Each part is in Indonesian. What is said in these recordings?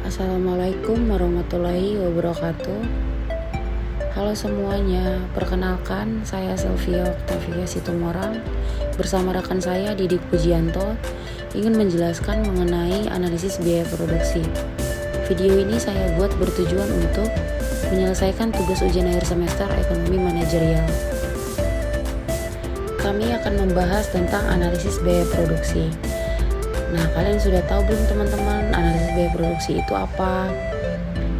Assalamualaikum warahmatullahi wabarakatuh. Halo semuanya, perkenalkan saya Sylvia Octavia Situmorang bersama rekan saya Didik Pujianto ingin menjelaskan mengenai analisis biaya produksi. Video ini saya buat bertujuan untuk menyelesaikan tugas ujian akhir semester ekonomi manajerial. Kami akan membahas tentang analisis biaya produksi. Nah, kalian sudah tahu belum teman-teman analisis biaya produksi itu apa?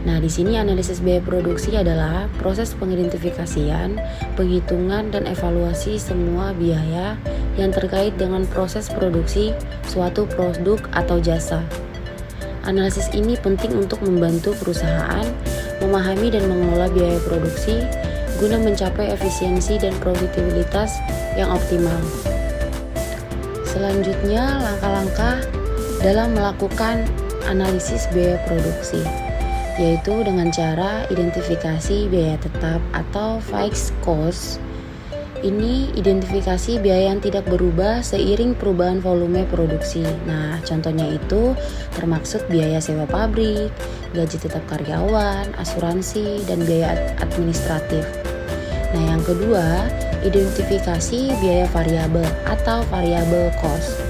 Nah, di sini analisis biaya produksi adalah proses pengidentifikasian, penghitungan dan evaluasi semua biaya yang terkait dengan proses produksi suatu produk atau jasa. Analisis ini penting untuk membantu perusahaan memahami dan mengelola biaya produksi guna mencapai efisiensi dan profitabilitas yang optimal. Selanjutnya, langkah-langkah dalam melakukan analisis biaya produksi, yaitu dengan cara identifikasi biaya tetap atau fixed cost. Ini identifikasi biaya yang tidak berubah seiring perubahan volume produksi. Nah, contohnya itu termaksud biaya sewa pabrik, gaji tetap karyawan, asuransi, dan biaya administratif. Nah, yang kedua, identifikasi biaya variabel atau variable cost.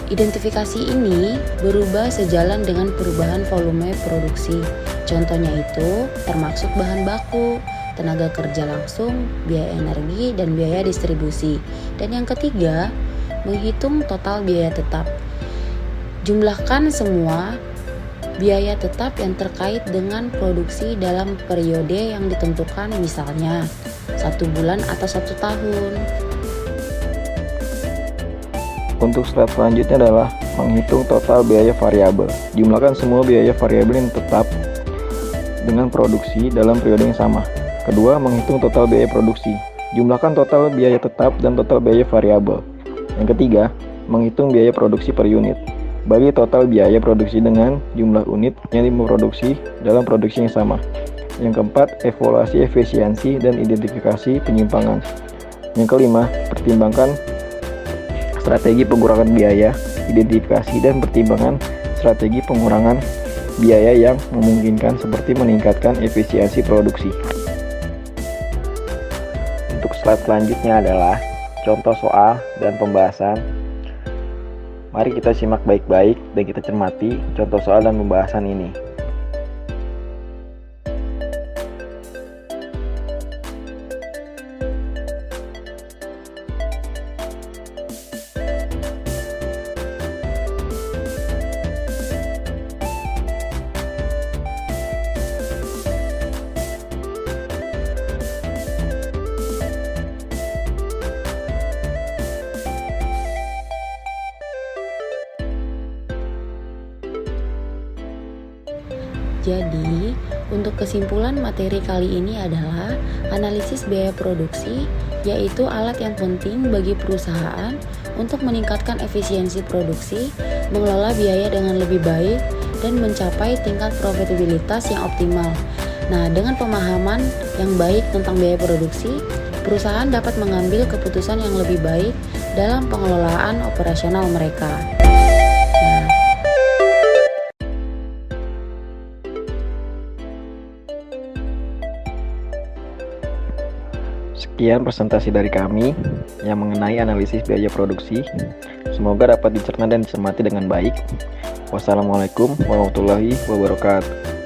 Identifikasi ini berubah sejalan dengan perubahan volume produksi. Contohnya itu termaksud bahan baku, tenaga kerja langsung, biaya energi, dan biaya distribusi. Dan yang ketiga, menghitung total biaya tetap. Jumlahkan semua biaya tetap yang terkait dengan produksi dalam periode yang ditentukan, misalnya 1 bulan atau 1 tahun. Untuk slide selanjutnya adalah menghitung total biaya variabel. Jumlahkan semua biaya variabel yang tetap dengan produksi dalam periode yang sama. Kedua, menghitung total biaya produksi. Jumlahkan total biaya tetap dan total biaya variabel. Yang ketiga, menghitung biaya produksi per unit. Bagi total biaya produksi dengan jumlah unit yang diproduksi dalam produksi yang sama. Yang keempat, evaluasi efisiensi dan identifikasi penyimpangan. Yang kelima, pertimbangkan strategi pengurangan biaya, identifikasi dan pertimbangan strategi pengurangan biaya yang memungkinkan seperti meningkatkan efisiensi produksi. Untuk slide selanjutnya adalah contoh soal dan pembahasan. Mari kita simak baik-baik dan kita cermati contoh soal dan pembahasan ini. Jadi, untuk kesimpulan materi kali ini adalah analisis biaya produksi, yaitu alat yang penting bagi perusahaan untuk meningkatkan efisiensi produksi, mengelola biaya dengan lebih baik, dan mencapai tingkat profitabilitas yang optimal. Nah, dengan pemahaman yang baik tentang biaya produksi, perusahaan dapat mengambil keputusan yang lebih baik dalam pengelolaan operasional mereka. Sekian presentasi dari kami yang mengenai analisis biaya produksi. Semoga dapat dicerna dan dicermati dengan baik. Wassalamualaikum warahmatullahi wabarakatuh.